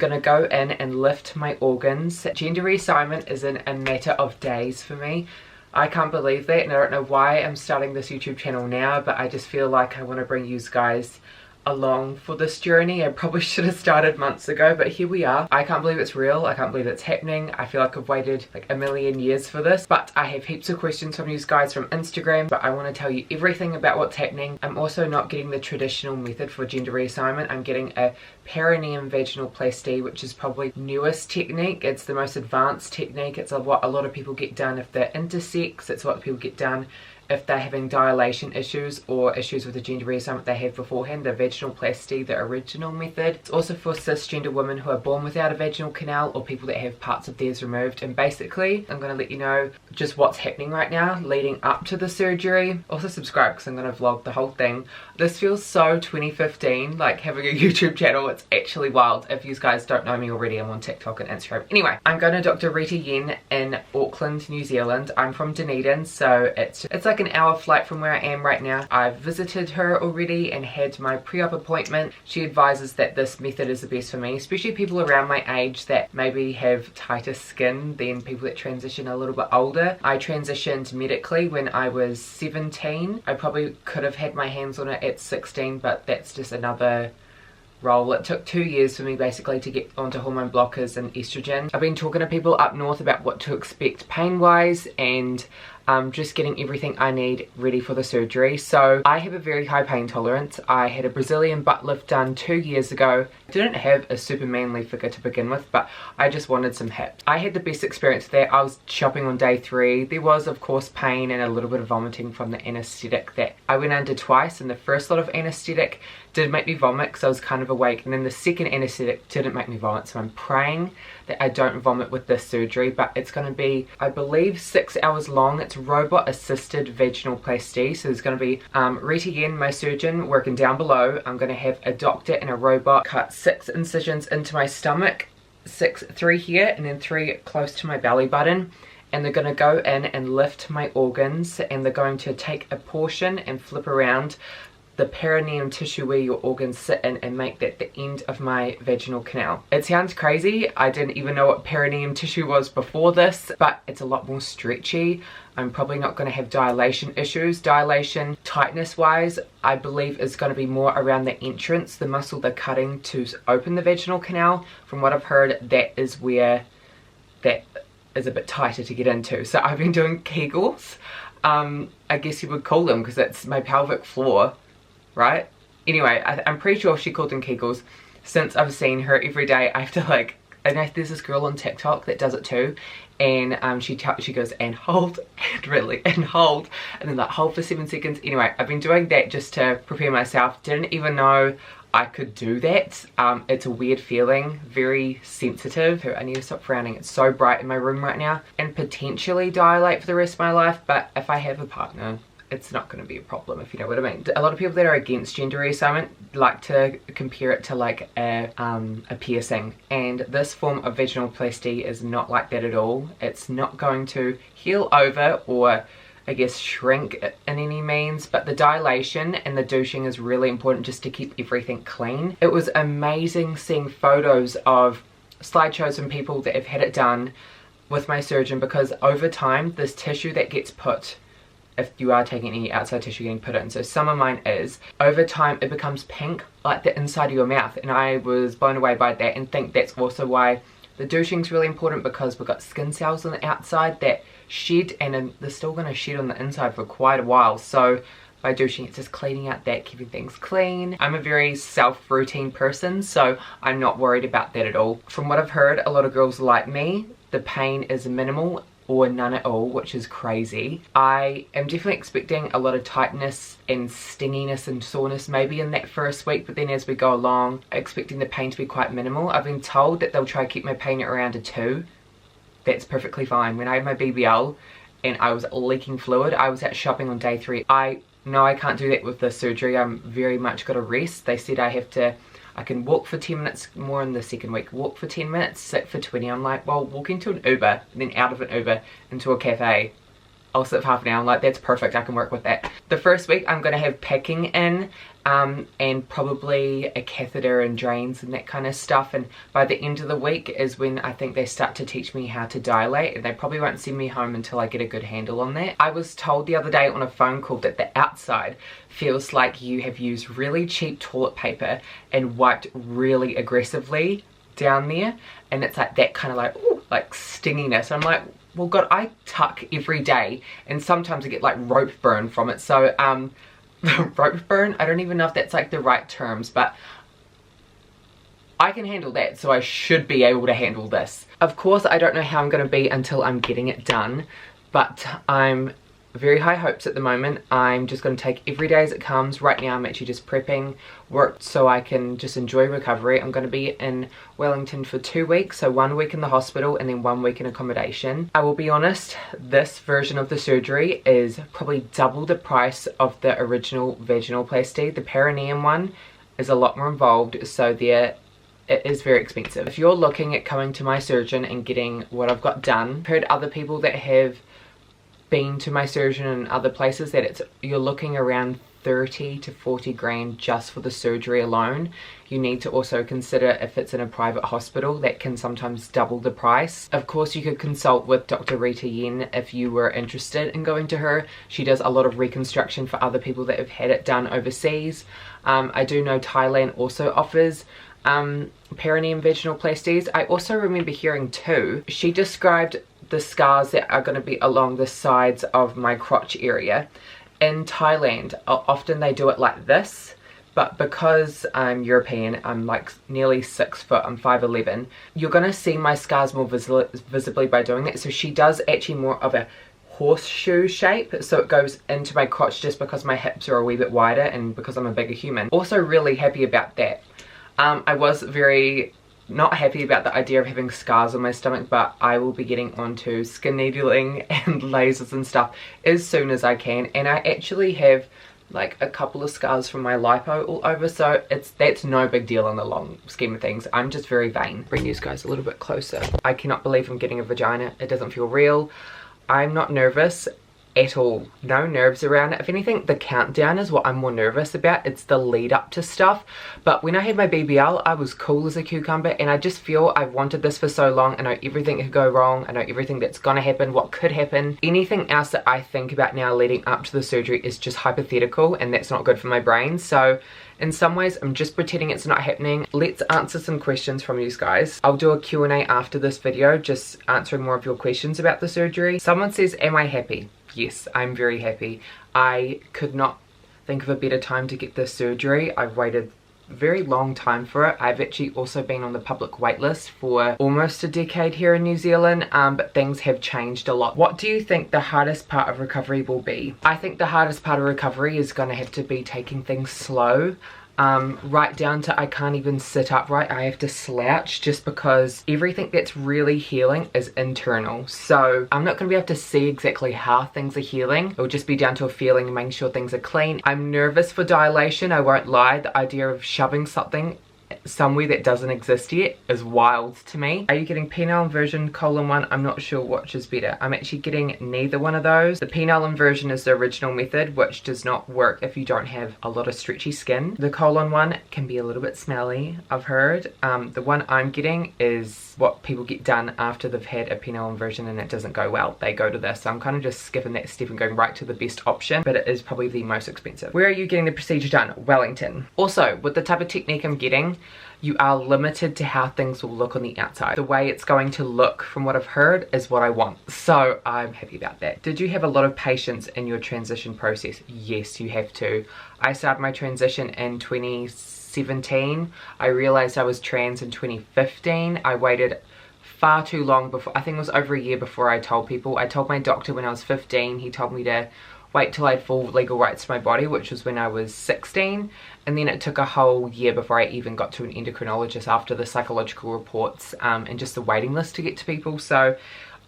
Gonna go in and lift my organs. Gender reassignment is in a matter of days for me. I can't believe that, and I don't know why I'm starting this YouTube channel now, but I just feel like I want to bring you guys along for this journey. I probably should have started months ago, but here we are. I can't believe it's real. I can't believe it's happening. I feel like I've waited like a million years for this, but I have heaps of questions from you guys from Instagram, but I want to tell you everything about what's happening. I'm also not getting the traditional method for gender reassignment. I'm getting a perineum vaginoplasty, which is probably newest technique. It's the most advanced technique. It's what a lot of people get done if they're intersex. It's what people get done if they're having dilation issues or issues with the gender reassignment they have beforehand. The vaginoplasty, the original method. It's also for cisgender women who are born without a vaginal canal or people that have parts of theirs removed. And basically, I'm going to let you know just what's happening right now leading up to the surgery. Also subscribe because I'm going to vlog the whole thing. This feels so 2015, like having a YouTube channel. It's actually wild. If you guys don't know me already, I'm on TikTok and Instagram. Anyway, I'm going to Dr. Rita Yen in Auckland, New Zealand. I'm from Dunedin, so it's like an hour flight from where I am right now. I've visited her already and had my pre-op appointment. She advises that this method is the best for me, especially people around my age that maybe have tighter skin than people that transition a little bit older. I transitioned medically when I was 17. I probably could have had my hands on it at 16, but that's just another role. It took 2 years for me basically to get onto hormone blockers and estrogen. I've been talking to people up north about what to expect pain wise and just getting everything I need ready for the surgery. So I have a very high pain tolerance. I had a Brazilian butt lift done 2 years ago. I didn't have a super manly figure to begin with, but I just wanted some hips. I had the best experience there. I was shopping on day 3. There was of course pain and a little bit of vomiting from the anesthetic that I went under twice, and the first lot of anesthetic did make me vomit because I was kind of awake, and then the second anesthetic didn't make me vomit. So I'm praying that I don't vomit with this surgery, but it's going to be, I believe, 6 hours long. It's robot assisted vaginoplasty, so there's going to be Rita Yen, my surgeon, working down below. I'm going to have a doctor and a robot cut 6 incisions into my stomach, 3 here and then 3 close to my belly button, and they're going to go in and lift my organs, and they're going to take a portion and flip around the perineum tissue where your organs sit in and make that the end of my vaginal canal. It sounds crazy. I didn't even know what perineum tissue was before this, but it's a lot more stretchy. I'm probably not going to have dilation issues. Dilation, tightness wise, I believe is going to be more around the entrance, the muscle they're cutting to open the vaginal canal. From what I've heard, that is where that is a bit tighter to get into. So I've been doing Kegels, I guess you would call them, because it's my pelvic floor, right? Anyway, I'm pretty sure she called them Kegels. Since I've seen her every day, I have to like, and there's this girl on TikTok that does it too, and she goes and hold and really and hold, and then like hold for 7 seconds. Anyway, I've been doing that just to prepare myself. Didn't even know I could do that. It's a weird feeling, very sensitive. I need to stop frowning. It's so bright in my room right now, and potentially dilate for the rest of my life, but if I have a partner, it's not going to be a problem, if you know what I mean. A lot of people that are against gender reassignment like to compare it to like a piercing, and this form of vaginoplasty is not like that at all. It's not going to heal over or I guess shrink in any means, but the dilation and the douching is really important just to keep everything clean. It was amazing seeing photos of slideshows and people that have had it done with my surgeon, because over time this tissue that gets put, if you are taking any outside tissue getting put in, so some of mine is, over time it becomes pink like the inside of your mouth, and I was blown away by that, and think that's also why the douching is really important, because we've got skin cells on the outside that shed, and they're still going to shed on the inside for quite a while. So by douching, it's just cleaning out that, keeping things clean. I'm a very self-routine person, so I'm not worried about that at all. From what I've heard, a lot of girls like me, the pain is minimal or none at all, which is crazy. I am definitely expecting a lot of tightness and stinginess and soreness maybe in that first week, but then as we go along, expecting the pain to be quite minimal. I've been told that they'll try to keep my pain at around a 2. That's perfectly fine. When I had my BBL and I was leaking fluid, I was out shopping on day 3. I know I can't do that with this surgery. I'm very much got to rest. They said I can walk for 10 minutes more in the second week, walk for 10 minutes, sit for 20. I'm like, well, walking to an Uber, and then out of an Uber into a cafe, I'll sit for half an hour. I'm like, that's perfect, I can work with that. The first week I'm going to have packing in and probably a catheter and drains and that kind of stuff, and by the end of the week is when I think they start to teach me how to dilate, and they probably won't send me home until I get a good handle on that. I was told the other day on a phone call that the outside feels like you have used really cheap toilet paper and wiped really aggressively down there, and it's like that kind of like, ooh, like stinginess. I'm like, well God, I tuck every day and sometimes I get like rope burn from it. So rope burn, I don't even know if that's like the right terms, but I can handle that, so I should be able to handle this. Of course, I don't know how I'm going to be until I'm getting it done, but I'm very high hopes at the moment. I'm just going to take every day as it comes. Right now I'm actually just prepping work so I can just enjoy recovery. I'm going to be in Wellington for 2 weeks, so 1 week in the hospital and then 1 week in accommodation. I will be honest, this version of the surgery is probably double the price of the original vaginoplasty. The perineum one is a lot more involved, so it is very expensive. If you're looking at coming to my surgeon and getting what I've got done, I've heard other people that have been to my surgeon and other places that you're looking around 30 to 40 grand just for the surgery alone. You need to also consider if it's in a private hospital, that can sometimes double the price. Of course, you could consult with Dr. Rita Yen if you were interested in going to her. She does a lot of reconstruction for other people that have had it done overseas. I do know Thailand also offers perineum vaginoplasties. I also remember hearing too, she described the scars that are going to be along the sides of my crotch area. In Thailand, often they do it like this, but because I'm European, I'm like nearly 6 foot, I'm 5'11", you're going to see my scars more visibly by doing that. So she does actually more of a horseshoe shape, so it goes into my crotch just because my hips are a wee bit wider and because I'm a bigger human. Also really happy about that. I was very not happy about the idea of having scars on my stomach, but I will be getting onto skin needling and lasers and stuff as soon as I can, and I actually have like a couple of scars from my lipo all over, so that's no big deal in the long scheme of things. I'm just very vain. Bring these guys a little bit closer. I cannot believe I'm getting a vagina. It doesn't feel real. I'm not nervous at all. No nerves around it. If anything, the countdown is what I'm more nervous about. It's the lead up to stuff. But when I had my BBL, I was cool as a cucumber, and I just feel I've wanted this for so long. I know everything could go wrong. I know everything that's gonna happen, what could happen. Anything else that I think about now leading up to the surgery is just hypothetical, and that's not good for my brain. So in some ways, I'm just pretending it's not happening. Let's answer some questions from you guys. I'll do a Q&A after this video, just answering more of your questions about the surgery. Someone says, am I happy? Yes, I'm very happy. I could not think of a better time to get this surgery. I've waited a very long time for it. I've actually also been on the public wait list for almost a decade here in New Zealand, but things have changed a lot. What do you think the hardest part of recovery will be? I think the hardest part of recovery is going to have to be taking things slow. Right down to I can't even sit upright. I have to slouch just because everything that's really healing is internal. So I'm not going to be able to see exactly how things are healing. It will just be down to a feeling and making sure things are clean. I'm nervous for dilation, I won't lie. The idea of shoving something somewhere that doesn't exist yet is wild to me. Are you getting penile inversion, colon one? I'm not sure which is better. I'm actually getting neither one of those. The penile inversion is the original method, which does not work if you don't have a lot of stretchy skin. The colon one can be a little bit smelly, I've heard. The one I'm getting is what people get done after they've had a penile inversion and it doesn't go well. They go to this. So I'm kind of just skipping that step and going right to the best option, but it is probably the most expensive. Where are you getting the procedure done? Wellington. Also, with the type of technique I'm getting, you are limited to how things will look on the outside. The way it's going to look, from what I've heard, is what I want. So I'm happy about that. Did you have a lot of patience in your transition process? Yes, you have to. I started my transition in 2017. I realized I was trans in 2015. I waited far too long before, I think it was over a year before I told people. I told my doctor when I was 15. He told me to wait till I had full legal rights to my body, which was when I was 16, and then it took a whole year before I even got to an endocrinologist after the psychological reports and just the waiting list to get to people. So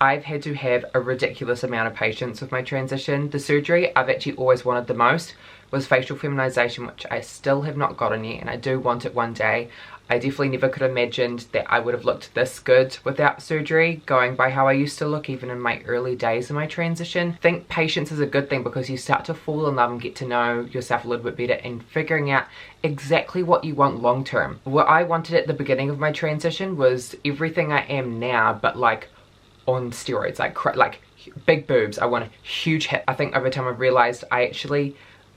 I've had to have a ridiculous amount of patience with my transition. The surgery I've actually always wanted the most was facial feminization, which I still have not gotten yet, and I do want it one day. I definitely never could have imagined that I would have looked this good without surgery, going by how I used to look even in my early days of my transition. I think patience is a good thing because you start to fall in love and get to know yourself a little bit better and figuring out exactly what you want long term. What I wanted at the beginning of my transition was everything I am now, but like on steroids, like big boobs. I want a huge hip. I think over time I've realized I actually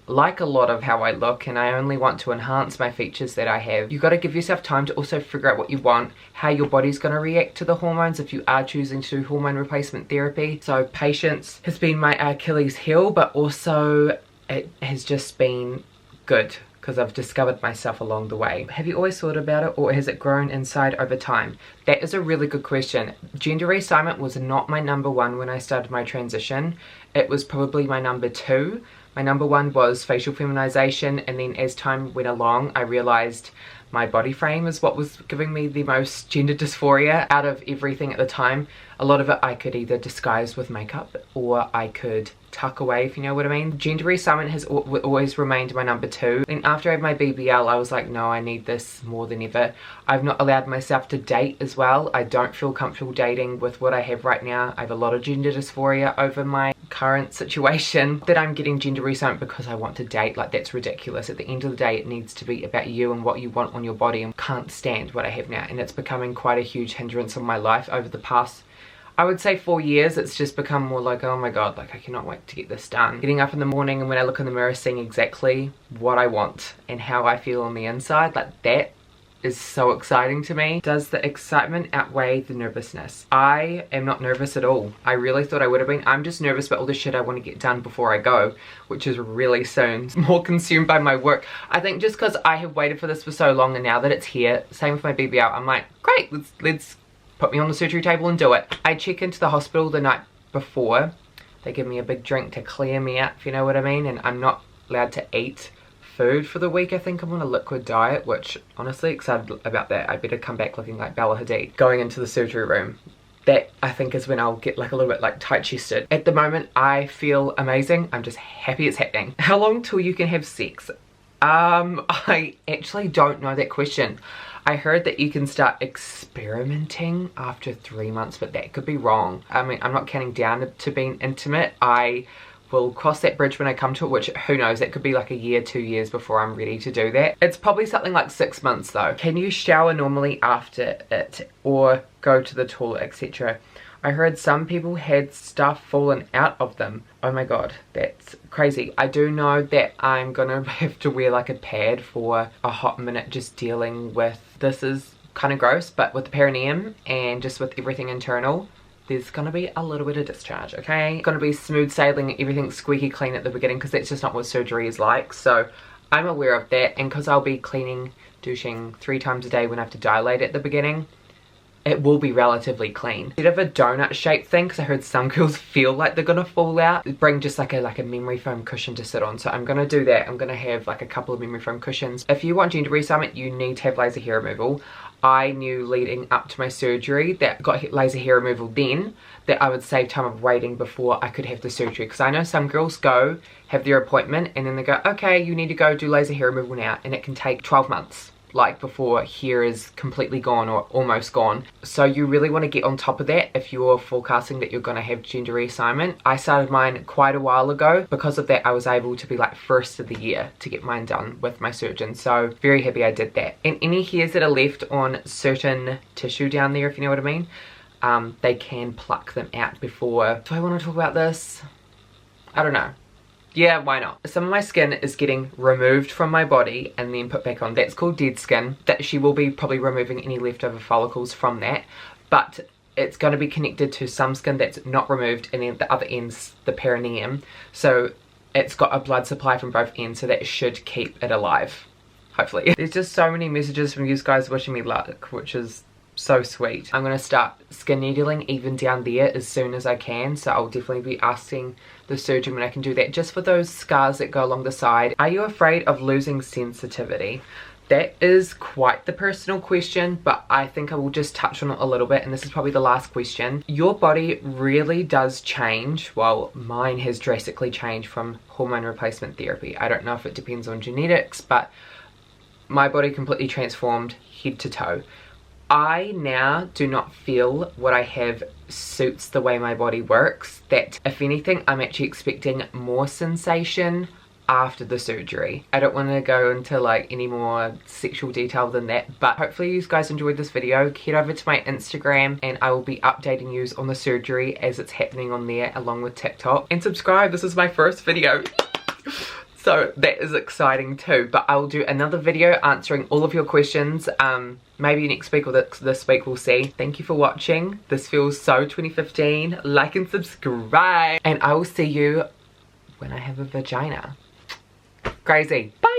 like a lot of how I look and I only want to enhance my features that I have. You got to give yourself time to also figure out what you want, how your body's going to react to the hormones if you are choosing to do hormone replacement therapy. So patience has been my Achilles heel, but also it has just been good because I've discovered myself along the way. Have you always thought about it, or has it grown inside over time? That is a really good question. Gender reassignment was not my number one when I started my transition. It was probably my number two. My number one was facial feminization, and then as time went along I realized my body frame is what was giving me the most gender dysphoria out of everything at the time. A lot of it I could either disguise with makeup or I could tuck away, if you know what I mean. Gender reassignment has always remained my number two. And after I had my BBL, I was like, no, I need this more than ever. I've not allowed myself to date as well. I don't feel comfortable dating with what I have right now. I have a lot of gender dysphoria over my current situation. That I'm getting gender reassignment because I want to date, like that's ridiculous. At the end of the day, it needs to be about you and what you want on your body, and can't stand what I have now. And it's becoming quite a huge hindrance on my life over the past, I would say 4 years. It's just become more like, oh my god, like I cannot wait to get this done. Getting up in the morning and when I look in the mirror seeing exactly what I want and how I feel on the inside, like that is so exciting to me. Does the excitement outweigh the nervousness? I am not nervous at all. I really thought I would have been. I'm just nervous about all the shit I want to get done before I go, which is really soon. More consumed by my work. I think just because I have waited for this for so long, and now that it's here, same with my BBL, I'm like, great, let's put me on the surgery table and do it. I check into the hospital the night before. They give me a big drink to clear me out, if you know what I mean, and I'm not allowed to eat food for the week. I think I'm on a liquid diet, which honestly excited about that. I better come back looking like Bella Hadid going into the surgery room. That I think is when I'll get like a little bit like tight chested. At the moment I feel amazing. I'm just happy it's happening. How long till you can have sex? I actually don't know that question. I heard that you can start experimenting after 3 months, but that could be wrong. I mean, I'm not counting down to being intimate. I will cross that bridge when I come to it, which who knows, that could be like a year, 2 years before I'm ready to do that. It's probably something like 6 months though. Can you shower normally after it or go to the toilet, etc.? I heard some people had stuff fallen out of them. Oh my god, that's crazy. I do know that I'm gonna have to wear like a pad for a hot minute just dealing with, this is kind of gross, but with the perineum and just with everything internal, there's gonna be a little bit of discharge, okay? Gonna be smooth sailing, everything squeaky clean at the beginning because that's just not what surgery is like. So I'm aware of that, and because I'll be cleaning, douching 3 times a day when I have to dilate at the beginning, it will be relatively clean. Instead of a donut shaped thing, because I heard some girls feel like they're gonna fall out, bring just like a memory foam cushion to sit on. So I'm gonna do that. I'm gonna have like a couple of memory foam cushions. If you want gender reassignment, you need to have laser hair removal. I knew leading up to my surgery that got laser hair removal then, that I would save time of waiting before I could have the surgery. Because I know some girls go, have their appointment, and then they go, okay, you need to go do laser hair removal now, and it can take 12 months. Like before hair is completely gone or almost gone. So you really want to get on top of that if you're forecasting that you're going to have gender reassignment. I started mine quite a while ago. Because of that I was able to be like first of the year to get mine done with my surgeon. So very happy I did that. And any hairs that are left on certain tissue down there, if you know what I mean, they can pluck them out before. Do I want to talk about this? I don't know. Yeah, why not? Some of my skin is getting removed from my body and then put back on. That's called dead skin. That she will be probably removing any leftover follicles from that. But it's going to be connected to some skin that's not removed, and then the other end's the perineum. So it's got a blood supply from both ends, so that should keep it alive. Hopefully. There's just so many messages from you guys wishing me luck, which is so sweet. I'm going to start skin needling even down there as soon as I can, so I'll definitely be asking the surgeon when I can do that, just for those scars that go along the side. Are you afraid of losing sensitivity? That is quite the personal question, but I think I will just touch on it a little bit, and this is probably the last question. Your body really does change. Well, mine has drastically changed from hormone replacement therapy. I don't know if it depends on genetics, but my body completely transformed head to toe. I now do not feel what I have suits the way my body works, that if anything I'm actually expecting more sensation after the surgery. I don't want to go into like any more sexual detail than that, but hopefully you guys enjoyed this video. Head over to my Instagram and I will be updating you on the surgery as it's happening on there, along with TikTok. And subscribe, this is my first video. So that is exciting too, but I will do another video answering all of your questions, maybe next week or this week, we'll see. Thank you for watching. This feels so 2015. Like and subscribe, and I will see you when I have a vagina. Crazy. Bye.